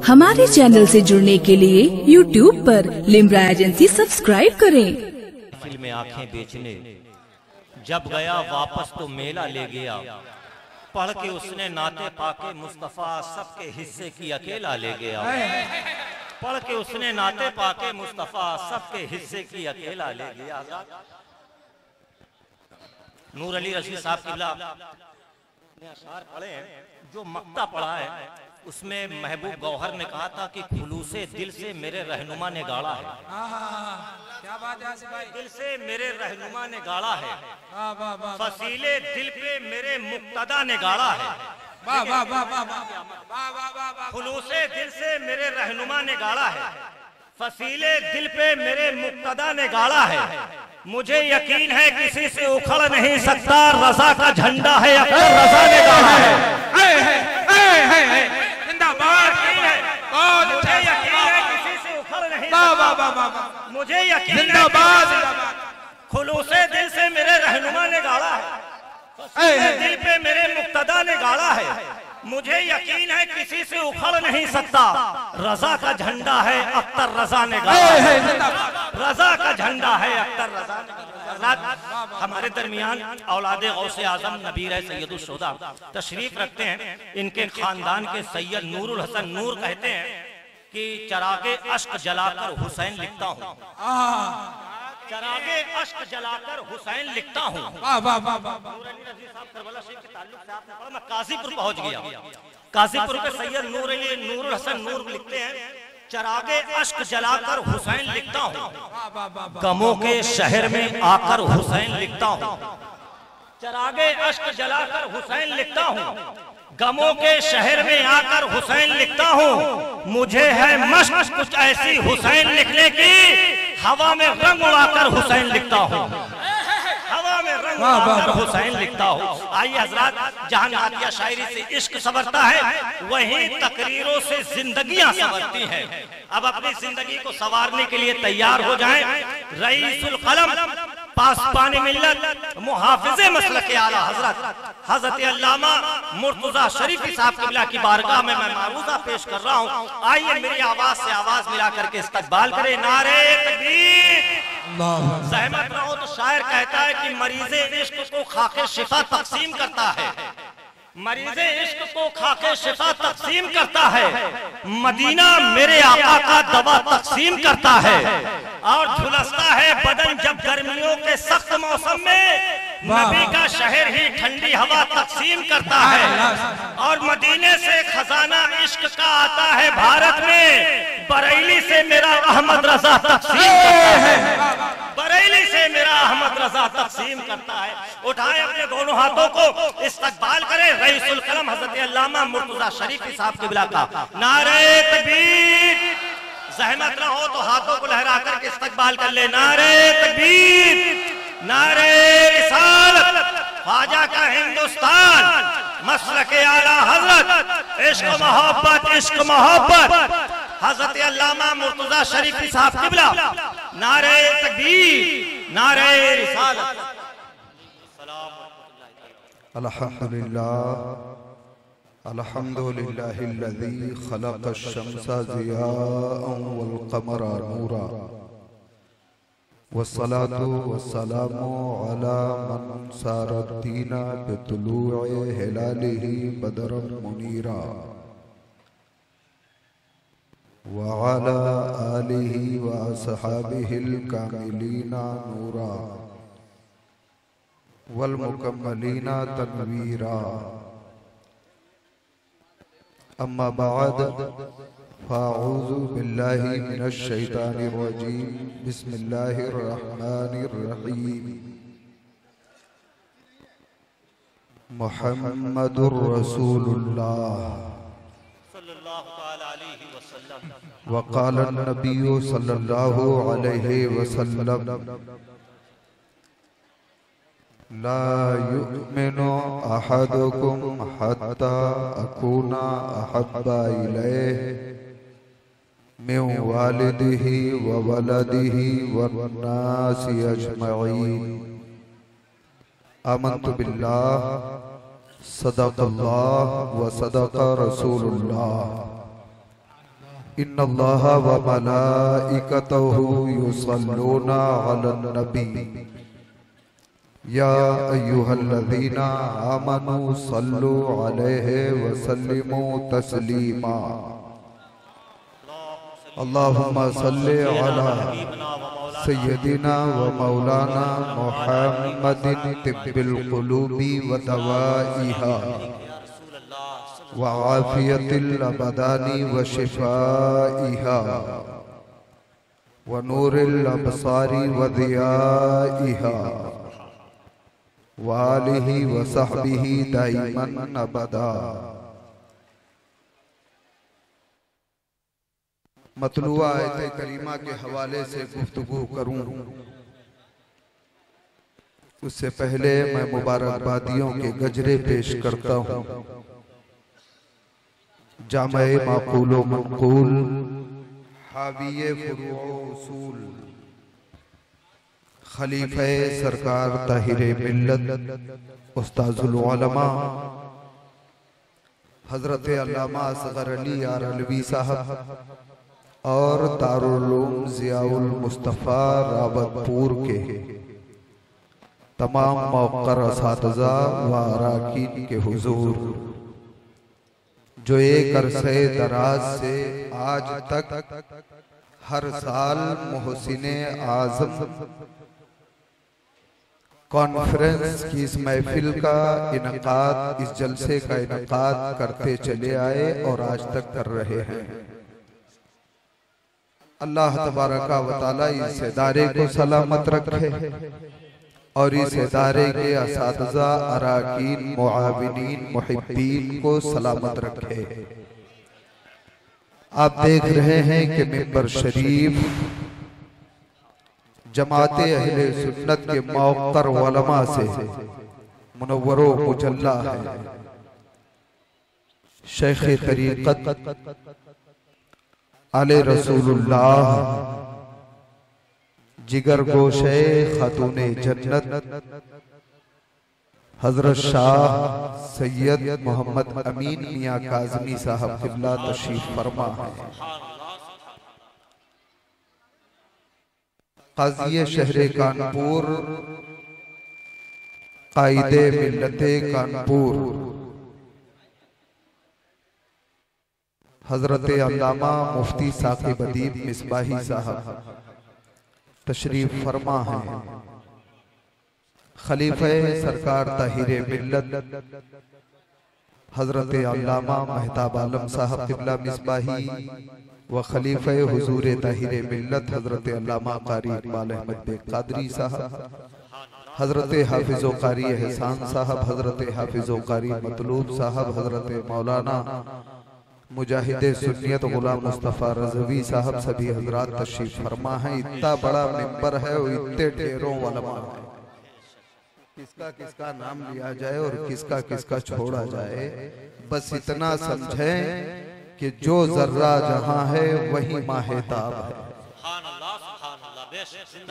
हमारे चैनल से जुड़ने के लिए YouTube पर लिम्रा एजेंसी सब्सक्राइब करें। फिल्म में आंखें बेचने जब गया वापस तो मेला ले गया, पढ़ के उसने नाते पाके मुस्तफा सबके हिस्से की अकेला ले गया। पढ़ के उसने नाते पाके मुस्तफा सबके हिस्से की अकेला ले गया। नूर अली रशीद साहब किबला ने अशार पढ़े हैं, जो मक्ता पढ़ा है उसमें महबूब गौहर ने कहा था कि खुलूसे दिल से मेरे रहनुमा ने गाड़ा है। क्या बात है भाई, दिल से मेरे रहनुमा ने गाड़ा है, फसीले दिल पे मेरे मुक्तदा ने गाड़ा है। वाह वाह वाह वाह वाह, खुलूसे दिल से मेरे रहनुमा ने गाड़ा है, फसीले दिल पे मेरे मुक्तदा ने गाड़ा है। मुझे यकीन है किसी से उखड़ नहीं सकता, रजा का झंडा है अख्तर रजा ने गाड़ा है। जिंदाबाद है, मुझे यकीन है किसी से उखड़ नहीं सकता, मुझे यकीन है जिंदाबाद। खुलूसे दिल से मेरे रहनुमा ने गाड़ा है, दिल पे मेरे मुक्तदा ने गाड़ा है। मुझे यकीन है किसी से उखड़ नहीं सकता, रजा का झंडा है अख्तर रजा ने गाड़ा है। रजा का झंडा है अख्तर रजा ने। हमारे दरमियान औलादे गौसे आजम नबीर है सैयदुल शुहदा तशरीफ रखते हैं। इनके खानदान के सैयद नूरुल हसन नूर कहते हैं कि चरागे अश्क जलाकर हुसैन लिखता हूँ, चरागे अश्क जलाकर हुसैन लिखता हूँ। मैं काजीपुर पहुंच गया, काजीपुर के सैयद नूरुल हसन नूर लिखते हैं, चरागे अश्क जलाकर हुसैन लिखता हूँ, गमों के शहर में आकर हुसैन लिखता हूँ। चरागे अश्क जलाकर हुसैन लिखता हूँ, गमों के शहर में आकर हुसैन लिखता हूँ। मुझे है मश्क कुछ ऐसी हुसैन लिखने की, हवा में रंग उड़ाकर हुसैन लिखता हूँ, हवा में रंग उड़ाकर हुसैन लिखता हूँ। आइए हजरात, जहाँ नातिया शायरी से इश्क संवरता है, वहीं तकरीरों से जिंदगियां संवरती हैं। अब अपनी जिंदगी को संवारने के लिए तैयार हो जाएं। रईसुल कलम पासबान मिल्लत मुहाफिज़े मसलक आला हजरत अल्लामा मुर्तज़ा शरीफी साहब किबला की बारगाह में मैं मारूज़ा पेश कर रहा हूँ। आइए मेरी आवाज से आवाज मिला करके इस्तकबाल करें। नारे तकबीर। सहमत ना हो तो शायर कहता है कि मरीज़े इश्क को खाके शिफा तकसीम करता है, मरीज़े इश्क को खाके शिफा तकसीम करता है, मदीना मेरे आका का दवा तकसीम करता है। और झुलसता है बदन जब गर्मियों के सख्त मौसम में, नबी का शहर ही ठंडी हवा तकसीम करता है। और मदीने से खजाना इश्क का आता है भारत में, बरेली से मेरा अहमद रजा तकसीम करता है, बरेली से मेरा अहमद रजा तकसीम करता है। उठाए अपने दोनों हाथों को, इस्तकबाल करें रईसुल कलम हजरत अल्लामा मुर्तज़ा शरीफी साहब किबला का। नारे तकबीर। सहमत ना हो तो हाथों को लहरा करके इस्तकबाल कर ले। नारे तकबीर, नारे रिसालत, ख्वाजा का हिंदुस्तान, मसलक आला हजरत, इश्क मोहब्बत, इश्क मोहब्बत, हजरत अल्लामा मुर्तज़ा शरीफी साहब किबला। नारे तकबीर, नारे रिसालत। अल्हम्दुलिल्लाह अल्हम्दुलिल्लाहिल्लज़ी खलक़श-शम्सा ज़ियाअन वल क़मरा नूरा वस्सलातु वस्सलामु अला मन सारद्दीना बितुलूइ हिलालिही बदरन मुनीरा व अला आलिही व अस्हाबिहिल कामिलीना नूरा वल मुकम्मलीना तनवीरा। अम्मा बाद फ़अऊज़ु बिल्लाहि मिनश शैतानिर रजीम। बिस्मिल्लाहिर रहमानिर रहीम। मुहम्मदुर रसूलुल्लाह सल्लल्लाहु अलैहि वसल्लम। व क़ाला नबिय्यु सल्लल्लाहु अलैहि वसल्लम ला युमिनु अहदुकुम हत्ता अकूना अहब्बा इलैहि मिन वालिदिही व वलदिही वन्नासि अजमईन। आमन्तु बिल्लाह सदक़ल्लाह व सदक़ रसूलुल्लाह। इन्नल्लाह व मलाइकतहु युसल्लूना अलन नबी या अय्युहल्लज़ीना आमनू सल्लु अलैहि व सल्लिमू तस्लीमा। अल्लाहुम्मा सल्लि अला सय्यदिना व मौलाना मुहम्मदिन तिब्बिल क़ुलूबि व दवाइहा व आफियतिल अबदानी व शिफाइहा व नूरिल अबसारी व दियाइहा व आलिहि व सहबिहि दाइमन अबदा। मतलूआ आयत करीमा के हवाले से गुफ्तगू करूं, उससे पहले मैं मुबारकबादियों के गजरे पेश करता हूं। जामे माकूल व मनकूल हाविये फुरूअ उसूल खलीफे सरकार ताहिरे मिल्लत उस्ताजुल उलमा हजरत अल्लामा असगर अली आरलवी साहब और दारुल उलूम ज़ियाउल मुस्तफ़ा रावतपुर के तमाम मौक़र असातिज़ा व अराकीन के हुजूर, जो एक अरसे दराज से आज तक हर साल मोहसिने आज़म कॉन्फ्रेंस की इस महफिल का इनकाद, इस जलसे का इनकाद करते चले आए और आज तक कर रहे हैं। अल्लाह तबारका व तआला इस इदारे को सलामत रखे और इस इदारे के असातिज़ा, अराकीन, मुआविनीन, मुहिब्बीन को सलामत रखे। आप देख रहे हैं कि मिंबर शरीफ जमाते अहले सुन्नत के मौक़र उलमा से मुनव्वरो मुजल्ला है। शेख तरीक़त आले रसूलुल्लाह, जिगर गोशे खातूने जन्नत हजरत शाह सैयद मोहम्मद अमीन मियां काज़मी साहब क़िबला तशरीफ फरमा है। काज़ी शहरे कानपुर, कायदे मिल्लते कानपुर हजरत अल्लामा मुफ्ती साकिब अदीब मिसबाही साहब तशरीफ फरमा है। खलीफे सरकार ताहिरे मिल्लत हजरत अल्लामा महताब आलम साहब क़िबला मिसबाही व खलीफे हुजूर ताहिरे मिल्लत हजरत अल्लामा कारी इकबाल अहमद बेग कादरी साहब, हजरत हाफिज़ व कारी एहसान साहब, हजरत हाफिज़ व कारी मतलूब साहब, हजरत मौलाना मुजाहिद सुन्नियत गुलाम मुस्तफ़ा रज़वी साहब, सभी हजरात तशरीफ फरमा है। इतना बड़ा मिंबर है और इतने ढेरों उलमा है, किसका किसका नाम लिया जाए और किसका किसका छोड़ा जाए। बस इतना समझें कि जो जर्रा जहां है वही माहेताब है।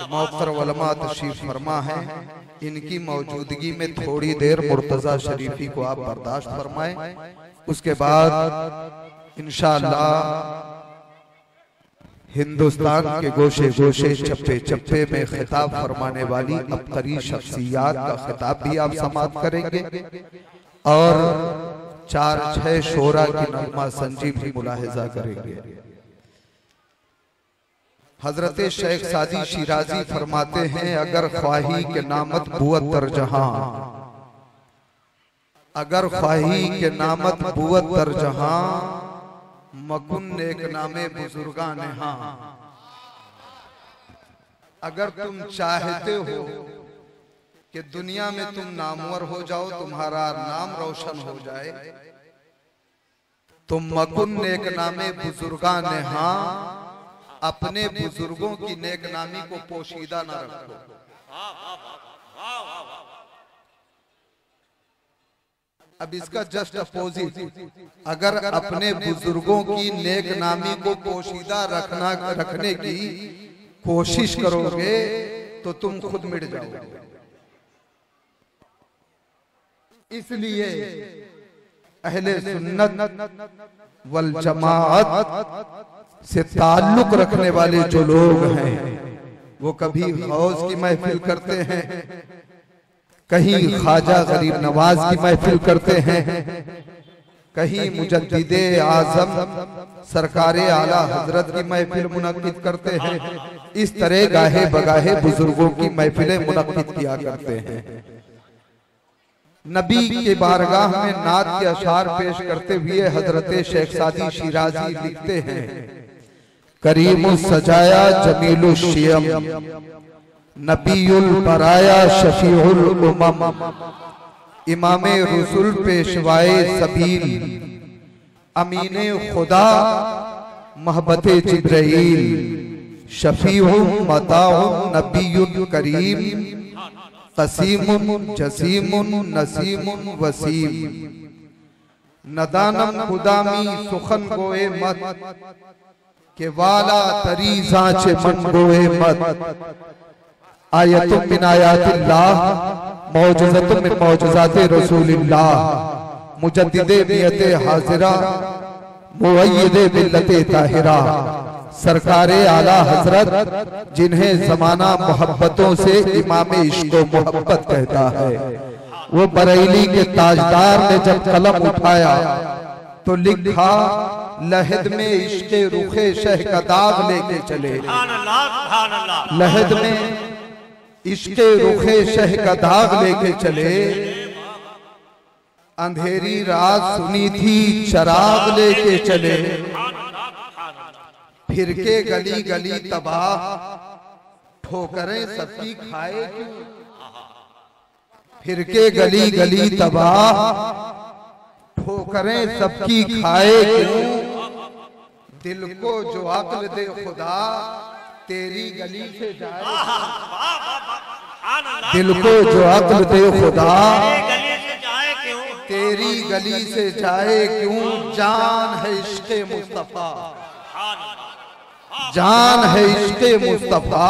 मौक़र उलमा तशरीफ फरमा है, इनकी मौजूदगी में थोड़ी देर मुर्तज़ा शरीफी को आप बर्दाश्त फरमाएं। उसके बाद इंशाअल्लाह हिंदुस्तान के गोशे गोशे, चप्पे चप्पे में खिताब फरमाने वाली अबकरी शख्सियात का खिताब भी आप समाअत करेंगे और 4-6 शोरा की नगमा संजी भी मुलाहिजा करेंगे। हजरत शेख सादी शिराजी फरमाते हैं, अगर ख्वाही के नामत बुअत दर जहां, अगर ख्वाही के नामत बुअत दर जहां, मकुन नेक नामे बुजुर्गा नेहा। अगर तुम चाहते हो कि दुनिया में तुम नामवर हो जाओ, तुम्हारा नाम रोशन हो जाए, तुम मकुन नेक नामे बुजुर्गा नेहा, अपने बुजुर्गों की नेक नामी को पोशीदा न रखो। अब इसका जस्ट अपोजिट, अगर अपने बुजुर्गों की नेक नामी को पोशीदा रखने की कोशिश करोगे तो तुम खुद मिट जाओगे। इसलिए अहले सुन्नत वल जमाअत से ताल्लुक रखने वाले जो लोग हैं वो कभी गौस की महफिल करते हैं, कहीं ख्वाजा गरीब नवाज की महफिल करते हैं, कहीं मुजद्दिदे आजम सरकारे आला हजरत की महफिल मुनक्किद करते हैं। इस तरह गाहे बगाहे बुजुर्गों की महफिलें मुनक्किद किया करते हैं। नबी के बारगाह में नात के अशार पेश करते हुए हजरत शेख सादी शिराजी लिखते हैं, करीमुल सजाया जमीलुल शियम नबीयुल बराया शफीउल उमम इमामे रसूल पेशवाए सबील अमीने खुदा महबते जिब्राइल शफीउल मताउन नबीयुल करीम कसीमुन जसीमुन नसीमुन वसीम नदानम खुदामी सुखन गोए मत के वाला तरी जांचे मन गोए मत आयतुम मिन आयातिल्लाह मौजज़तुम मिन मौजज़ाते रसूलिल्लाह मुजद्दिदे नियते हाजिरा मुअय्यिदे मिल्लते ताहिरा सरकारे आला हजरत जिन्हें जमाना मोहब्बतों से इमामे इश्क़ो मोहब्बत कहता है। वो बरेली के ताजदार ने जब कलम उठाया तो लिखा लहद में इश्क़े रुखे शह का दाग लेके चले। लहद में इश्क़े रुखे शह का दाग लेके चले, अंधेरी रात सुनी थी चराग लेके चले, फिर के गली गली तबाह ठोकरें सबकी खाए क्यों, फिर के गली गली तबाह ठोकरें सबकी खाए क्यों, दिल को जो अक्ल दे खुदा तेरी गली से जाए, दिल को जो अक्ल दे खुदा तेरी गली से जाए क्यों, जान है इश्क़े मुस्तफा, जान है इश्क़े मुस्तफा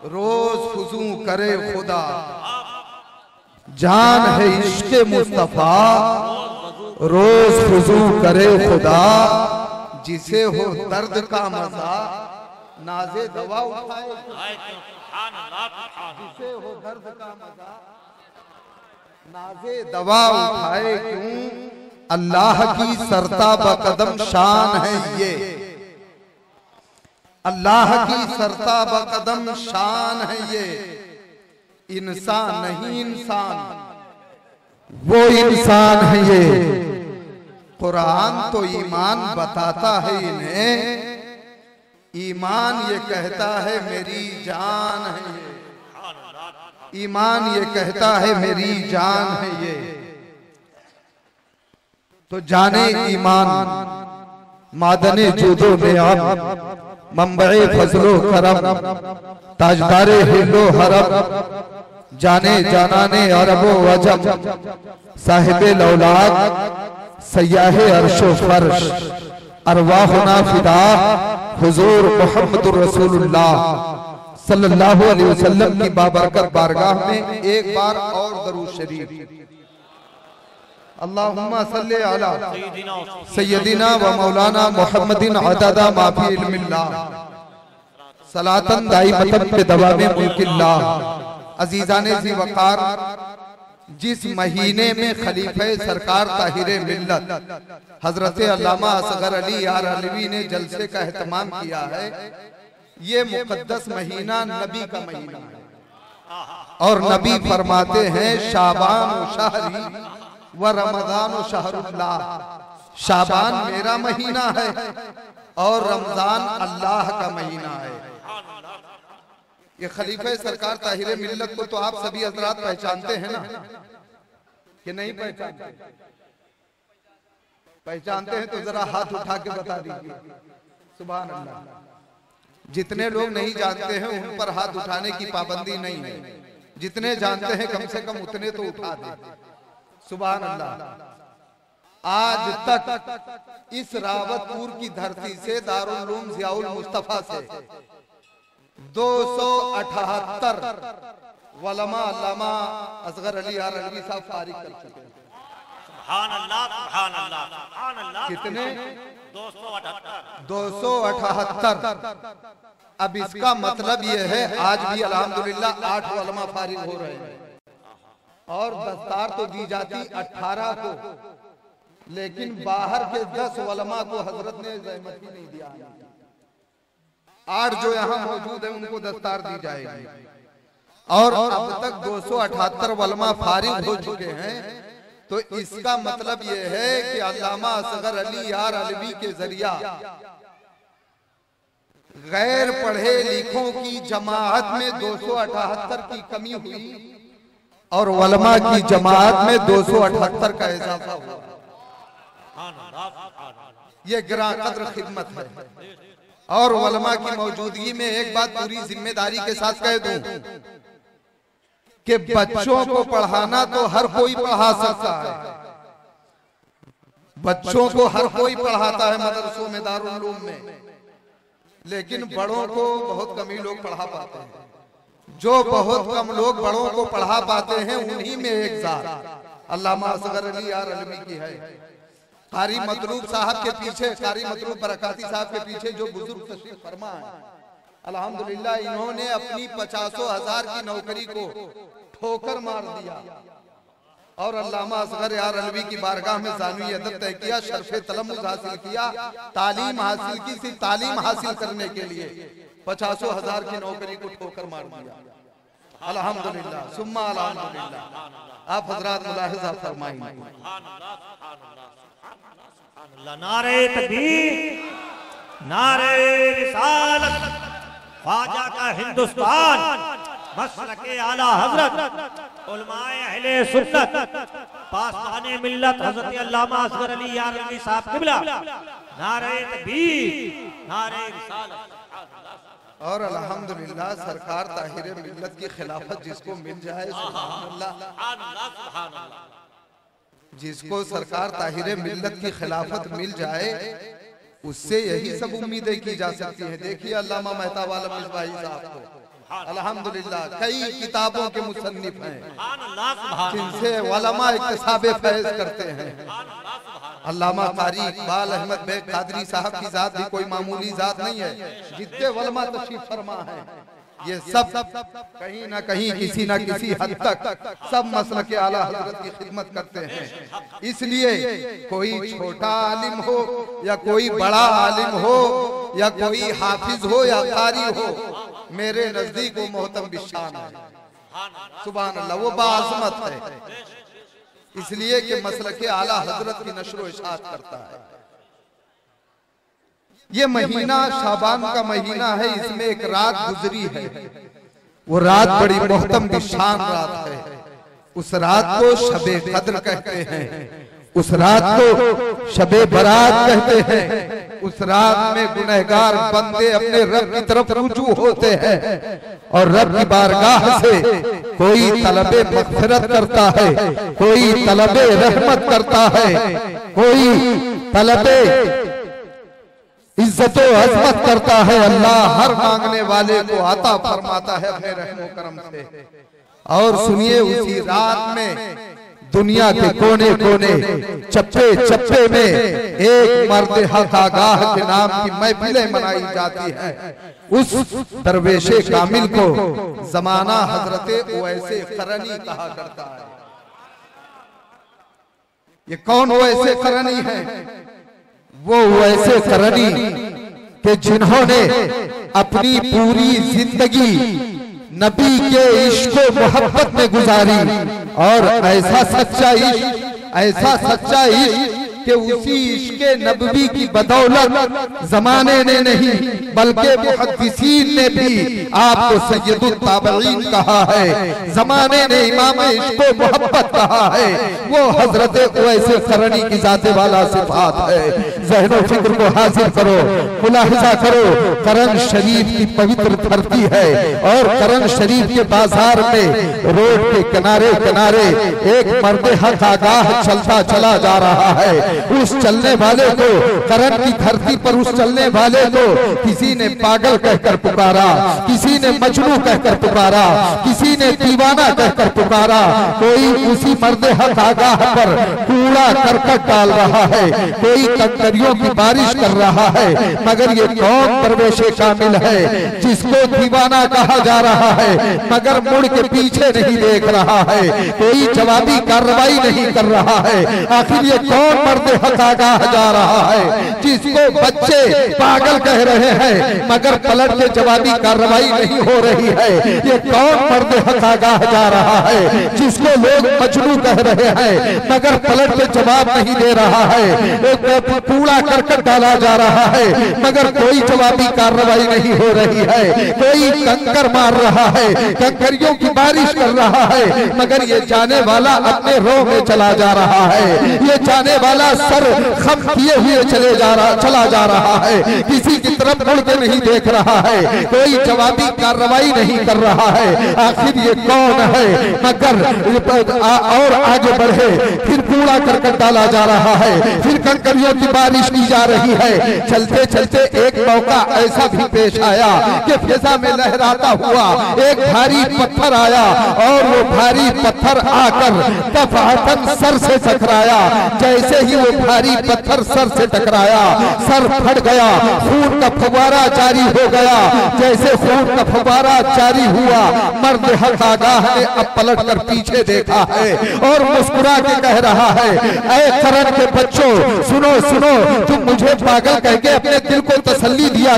रोज खुजू करे खुदा, जान है इश्क़े मुस्तफा रोज खुजू करे खुदा, जिसे हो दर्द का मजा नाज़े दवा उठाए, जिसे हो दर्द का मजा नाज़े दवा उठाए क्यों, अल्लाह की सरता बकदम शान है ये, अल्लाह की सरता बकदम शान है ये, इंसान नहीं इंसान वो इंसान है ये, कुरान तो ईमान बताता है इन्हें, ईमान ये कहता है मेरी जान है ये, ईमान ये कहता है मेरी जान है ये, तो जाने ईमान मादने जूदो में आप मंबए फजलो करम ताजदारे हिलो हरम, जाने जानाने अरबो वजम साहिबे लौलाद सयाहे अर्शो फर्श अरवाहुना फिदा हुजूर मुहम्मदुर रसूलुल्लाह सल्लल्लाहु अलैहि वसल्लम की बाबरकत बारगाह में एक बार और दरूद शरीफ, अल्लाहुम्मा सल्ली अला सय्यदिना व मौलाना मुहम्मदिन अददा मा फी इल्मिल्लाह सलातन दाइमतन पे दवामे मुल्किल्लाह। अजीजाने ज़ी वक़ार, जिस महीने में खलीफे सरकार ताहिरे मिल्लत हजरत अल्लामा असगर अली यार अलवी ने जलसे का एहतमाम किया है, ये मुकद्दस महीना नबी का महीना है और नबी फरमाते हैं शाबान शहरी व रमजान शहरुल्लाह, शाबान मेरा महीना है और रमजान अल्लाह का महीना है। ये खलीफे सरकार ताहिरे मिल्लत को तो आप सभी हजरात पहचानते हैं ना कि नहीं पहचानते? पहचानते हैं तो जरा हाथ उठा के बता दीजिए सुभान अल्लाह। जितने लोग नहीं जानते हैं उन पर हाथ उठाने की पाबंदी नहीं है, जितने जानते हैं कम से कम उतने तो उठा दें सुभान अल्लाह। आज तक इस रावतपुर की धरती से दारुल उलूम ज़ियाउल मुस्तफा से 278 वलमा अल्लामा असगर अली यार अलवी साहब फारिग कर चुके हैं। सुभान अल्लाह, सुभान अल्लाह, सुभान अल्लाह। कितने? 278। अब इसका मतलब ये है आज भी अल्हम्दुलिल्लाह 8 उलमा फारिग हो रहे हैं और दस्तार तो दी जाती 18 को, लेकिन बाहर के 10 उलमा को हजरत ने ज़हमत ही नहीं दिया। 8 जो यहाँ मौजूद है उनको दस्तार दी जाएगी और अब तक 278 उलमा फारिग हो चुके हैं। तो इसका मतलब ये है कि अल्लामा असगर अली यार अलवी के जरिया गैर पढ़े लिखों की जमात में 278 की कमी हुई और उलमा की जमात में 278 का इजाफा हुआ। ये गिरा कद्र खिदमत है। और उलमा की मौजूदगी में एक बात पूरी जिम्मेदारी के साथ कह दूं कि बच्चों को पढ़ाना तो हर कोई पढ़ा सकता है, बच्चों को हर कोई पढ़ाता है मदरसों में, दारुल उलूम में, लेकिन बड़ों को बहुत कम ही लोग पढ़ा पाते हैं। जो बहुत कम लोग बड़ों को पढ़ा पाते हैं उन्हीं में एक जात अल्लामा असगर अली यार अलवी की है। कारी मतलूब साहब के पीछे, कारी मतलूब बरकाती साहब के पीछे जो बुजुर्ग तशरीफ फरमा है, अल्हम्दुलिल्लाह इन्होंने अपनी 50,000 की नौकरी को ठोकर मार दिया और अल्लामा असगर यार अलवी की बारगाह में ज़ानुई अदब तय किया, शर्फ़े तलम्मुज़ हासिल किया, तालीम हासिल की। सिर्फ तालीम हासिल करने के लिए 50,000 की नौकरी को ठोकर मार दिया। अल्हम्दुलिल्लाह सुम्मा अल्हम्दुलिल्लाह। आप हजरात मुलाहिज़ा फरमाएंगे। नारे तकबीर, नारे रिसालत, ख्वाजा का हिंदुस्तान, मसलके आला हजरत, उलमाए अहले सुन्नत, पासबाने मिल्लत हजरत अल्लामा असगर अली यार अलवी साहब क़िबला। नारे तकबीर, नारे रिसालत। और अल्हम्दुलिल्लाह सरकार ताहिरे मिल्लत की खिलाफत जिसको मिल जाए, जिसको सरकार ताहिरे मिल्लत की खिलाफत मिल जाए उससे यही सब उम्मीदें की जा सकती हैं। देखिए अल्लामा मेहताब आलम मिसबाही साहब को अल्हम्दुलिल्लाह कई किताबों के मुसन्निफ हैं जिनसे उलमा इक्तिसाबे फैज करते हैं। अल्लामा कारी इकबाल अहमद बेग कादरी साहब की जात भी कोई मामूली जात नहीं है। जितने उलमा तशरीफ फरमा है ये सब कहीं ना कहीं किसी ना किसी हद तक सब मसलके आला हजरत की खिदमत करते हैं। इसलिए कोई छोटा आलिम हो या कोई बड़ा आलिम हो या कोई हाफिज हो या कारी हो, मेरे नजदीक वो मोहतम बिशान है। सुभान अल्लाह, वो बाअज़मत है, इसलिए कि मसलके आला हजरत की नशर व इशाअत करता है। ये महीना शाबान का महीना है, इसमें एक रात गुजरी है, वो रात बड़ी मोहतम बिशान रात है। उस रात को शबे कद्र कहते हैं, उस रात को शबे बरात कहते हैं। उस रात में गुनहगार बंदे अपने रब की तरफ रुजू होते हैं और रब की बारगाह से कोई तलबे मग़फ़िरत करता है, कोई तलबे रहमत करता है, कोई तलबे इज्जत व अज़मत करता है। अल्लाह हर मांगने वाले को अता फरमाता है अपने रहम व करम से। और सुनिए उसी रात में दुनिया के कोने कोने, चप्पे चप्पे में एक मर्द हक आगाह के नाम की महफिलें मनाई जाती हैं। उस दरवेशे कामिल को जमाना हजरत ओवैसे क़रनी कहा करता है। ये कौन ओवैसे क़रनी है? वो वैसे क़रनी कि जिन्होंने अपनी पूरी जिंदगी नबी के इश्क व मोहब्बत में गुजारी और ऐसा सच्चा इश्क कि उसी इश्क नबवी की बदौलत जमाने ने नहीं बल्कि मुहद्दिसीन ने भी आपको सय्यदुत ताबईन कहा है, जमाने ने इमाम इश्क व मोहब्बत कहा है। वो हजरत ओवैसे क़रनी की जाते वाला सिफात है। ज़हनो फिक्र को हासिल करो, मुलाहिजा करो। करन शरीफ की पवित्र धरती है और करन शरीफ के बाजार में रोड के किनारे किनारे एक मर्द हक आगाह चलता चला जा रहा है। उस चलने वाले को, करन की धरती पर उस चलने वाले को किसी ने पागल कहकर पुकारा, किसी ने मजनू कहकर पुकारा, किसी ने दीवाना कहकर पुकारा। कोई उसी मर्द हक आगाह पर कूड़ा करकट डाल रहा है, कोई कंकरियों की बारिश कर रहा है। मगर ये कौन दरवेशे कामिल है जिसको दीवाना कहा जा रहा है मगर मुड़ के पीछे नहीं देख रहा है, कोई जवाबी कार्रवाई नहीं कर रहा है। आखिर ये कौन मर्द हक आगाह जा रहा है जिसको बच्चे पागल कह रहे हैं मगर पलट के जवाबी कार्रवाई नहीं हो रही है? ये कौन मर्द हक आगाह जा रहा है जिसको लोग मजनू कह रहे हैं मगर पलट के जवाब नहीं दे रहा है? कूड़ा करकट डाला जा रहा है मगर कोई जवाबी कार्रवाई नहीं हो रही है। कोई कंकर मार रहा है, कंकरियों की बारिश कर रहा है मगर ये जाने वाला अपने रो में चला जा रहा है। ये जाने वाला सर खम किए हुए चला जा रहा है, किसी की तरफ मुड़ के नहीं देख रहा है, कोई जवाबी कार्रवाई नहीं कर रहा है। आखिर ये कौन है? मगर और आगे बढ़े, फिर कूड़ा करकट डाला जा रहा है, फिर कंकरियों की बारिश की जा रही है। चलते चलते एक मौका ऐसा भी पेश आया कि फिजा में लहराता हुआ एक भारी पत्थर आया और वो भारी पत्थर आकर दफातन सर से टकराया। जैसे ही वो भारी पत्थर सर से टकराया, सर फट गया, खून का फव्वारा जारी हो गया। जैसे खून का फव्वारा जारी हुआ, मर्द हक आगाह ने अब पलट कर पीछे देखा है और मुस्कुरा के कह रहा है, ऐ करन के बच्चों, सुनो सुनो, तुम मुझे पागल कह के अपने दिल को तसल्ली दिया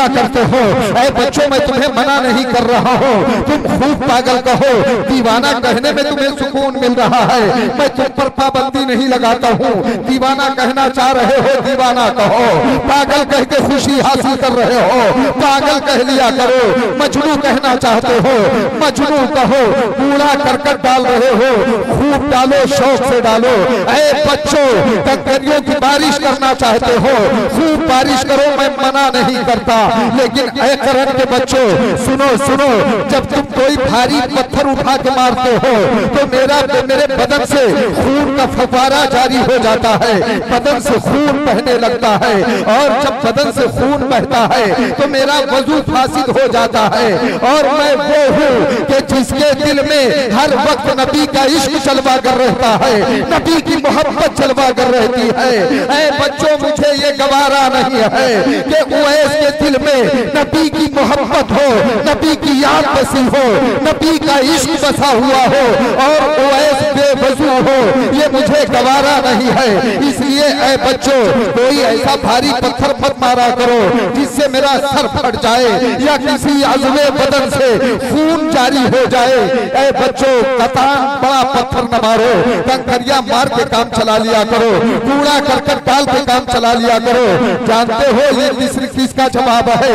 करते हो। ऐ बच्चों, मैं तुम्हें मना नहीं कर रहा हूँ, तुम खूब पागल कहो, दीवाना कहने में तुम्हें सुकून मिल रहा है, मैं तुम पर पाबंदी नहीं लगाता हूँ। दीवाना कहना चाह रहे हो, दीवाना कहो, पागल कह के खुशी हासिल कर रहे हो, पागल कह लिया करो। मजनू कहना चाहते हो, मजनू कहो। कूड़ा करकट डाल रहे हो, खूब डालो, शौक से डालो। ऐ बच्चों, कंकरियों की बारिश करना चाहते हो, खूब बारिश करो, मैं मना नहीं करता। लेकिन ऐ करन के बच्चों, सुनो सुनो, जब तुम कोई भारी पत्थर उठा के मारते हो तो मेरे बदन से खून का फव्वारा जारी हो जाता है, बदन से खून बहने लगता है और जब बदन से खून बहता है तो मेरा वजू फासिद हो जाता है और मैं वो हूँ कि जिसके दिल में हर वक्त नबी का इश्क जलवा कर रहता है, नबी की मोहब्बत जलवा कर रहती है। ऐ बच्चों, मुझे ये गवारा नहीं है कि उवैस के दिल में नबी की मोहब्बत हो, नबी की याद बसी हो, नबी का इश्क बसा हुआ हो और उवैस बेवजू हो, ये मुझे गवारा नहीं है। इसलिए ऐ बच्चों, कोई ऐसा भारी पत्थर मत मारा करो जिससे मेरा सर फट जाए या किसी अज़्वे बदन से खून जारी हो जाए। ऐ बच्चों, कतान बड़ा पत्थर न मारो, कंकरिया मार के काम चला लिया करो, कूड़ा करकट डाल के काम चला लिया करो। जानते हो ये किसका जवाब है?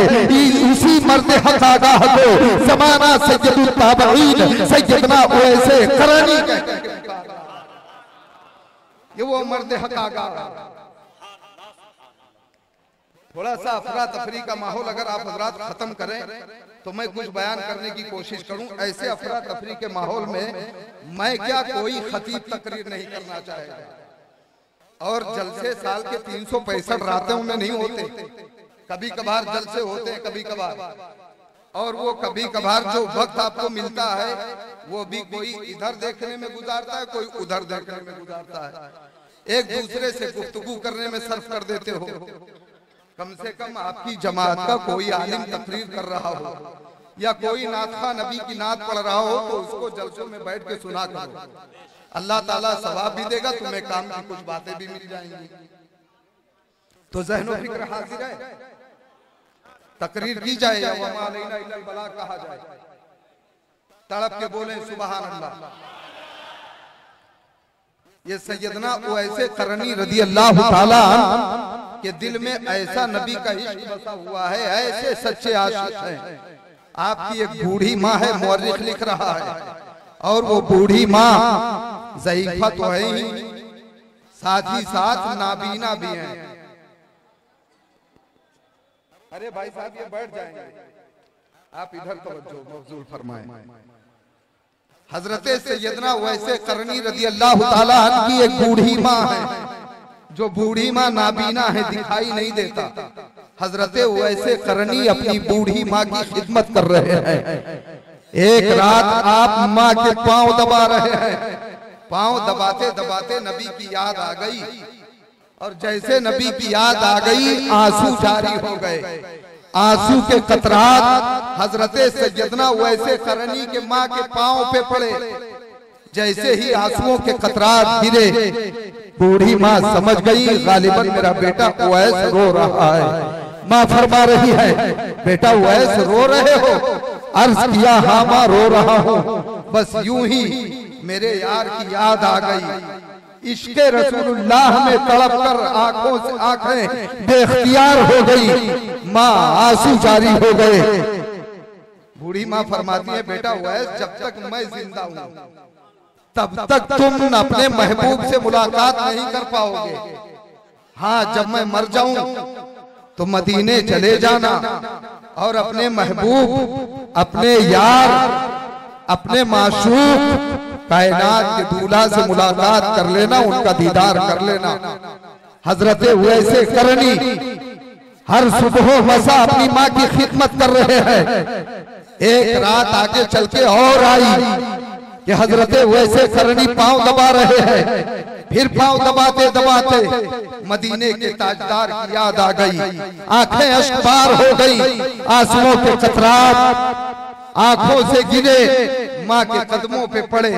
इसी मर्द हक आगाह को ज़माना सैयदुल ताबईन सैयदना उवैसे करनी कहते हैं। ये वो मर्द हक आगाह। थोड़ा सा अफरा तफरी का माहौल अगर आप हजरात खत्म करें तो मैं कुछ बयान करने की कोशिश करूं। ऐसे अफरा तफरी के माहौल में मैं क्या कोई खतीब तकरीर नहीं करना चाहेगा। और जलसे साल के 365 रातों में नहीं होते, कभी कभार जलसे होते हैं, कभी कभार। और वो कभी कभार जो वक्त आपको मिलता है वो भी कोई इधर देखने में गुजारता है, कोई उधर देखने में गुजारता है। एक दूसरे से गुफ्तगू करने में सर्फ कर देते हो। कम से कम आपकी जमात का कोई आलिम तकरीर कर रहा हो या कोई नातखा नबी की नात पढ़ रहा हो तो उसको जलसों में बैठ के सुना करो। अल्लाह ताला सवाब भी देगा, तुम्हें काम की कुछ बातें भी मिल जाएंगी। तो ज़हनो फिक्र हाजिर है, तकरीर की जाए या वमा अलैना इल्लल बलाग कहा जाए, तड़प के बोले सुबहान अल्लाह। ये सैयदना उवैसे करनी रदी अल्लाह ताला के दिल में ऐसा नबी का इश्क बसा हुआ है, ऐसे सच्चे आशिक हैं। आपकी एक बूढ़ी माँ है, मुअर्रिख लिख रहा है, और वो बूढ़ी माँ ज़ईफ़ा तो है ही, साथ ही साथ नाबीना भी है। अरे भाई साहब ये बैठ जाएंगे, आप इधर तवज्जो मफजूल फरमाएं। हजरत सैयदना वैसे करनी रज़ी अल्लाह ताला अन्हु की एक बूढ़ी माँ है, जो बूढ़ी माँ नाबीना है, दिखाई नहीं देता। हजरत वैसे करनी अपनी बूढ़ी माँ की खिदमत कर रहे हैं। एक रात आप माँ के पांव दबा रहे हैं, पांव दबाते दबाते नबी की याद आ गई, और जैसे नबी की याद आ गई आंसू जारी हो गए। आंसू के कतरात हजरत सैयदना वैसे करनी के माँ के पांव पे पड़े। जैसे ही आंसुओं के कतरात गिरे, बूढ़ी माँ समझ गई गालिबन मेरा बेटा उवैस रो रहा है। माँ फरमा रही है, बेटा उवैस रो रहे हो? अर्ज किया, हाँ माँ रो रहा हूँ, बस यूं ही मेरे यार की याद आ गई। इश्क़े रसूलुल्लाह में तड़प कर आंखों से आंखें बेख्तियार हो गई, माँ आंसू जारी हो गए। बूढ़ी माँ फरमाती है, बेटा उवैस जब तक मैं जिंदा हूँ तब तक तुम अपने महबूब से मुलाकात नहीं कर पाओगे। हाँ, जब मैं मर जाऊं तो मदीने चले जाना और अपने महबूब, अपने यार, अपने माशूक कायनात के दूल्हा से मुलाकात कर लेना, उनका दीदार कर लेना। हजरत वैसे करनी हर सुबह मसा अपनी माँ की खिदमत कर रहे हैं। एक रात आगे चल के और आई कि हजरत वैसे करनी पांव दबा रहे हैं। फिर पांव दबाते दबाते मदीने के ताजदार की याद आ गई, आंखें अश्कबार हो गई, आंसुओं के कतरात आंखों से गिरे, माँ के कदमों पे पड़े।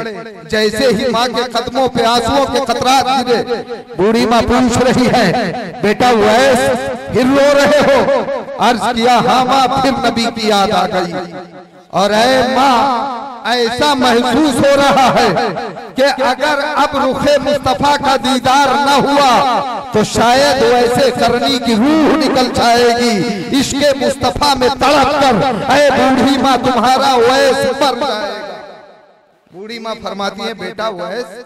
जैसे ही माँ के कदमों पे आंसुओं के कतरात गिरे, बूढ़ी माँ पूछ रही है, बेटा उवैस फिर रो रहे हो? अर्ज किया, हाँ माँ, फिर नबी की याद आ गई। और ऐ माँ, ऐसा महसूस हो रहा है कि अगर अब रुखे मुस्तफा का दीदार न हुआ तो शायद वैसे करनी की रूह निकल जाएगी। इश्क़े मुस्तफा में तड़प कर ऐ बूढ़ी माँ तुम्हारा वैस मर जाएगा। बूढ़ी माँ फरमाती है, बेटा वैस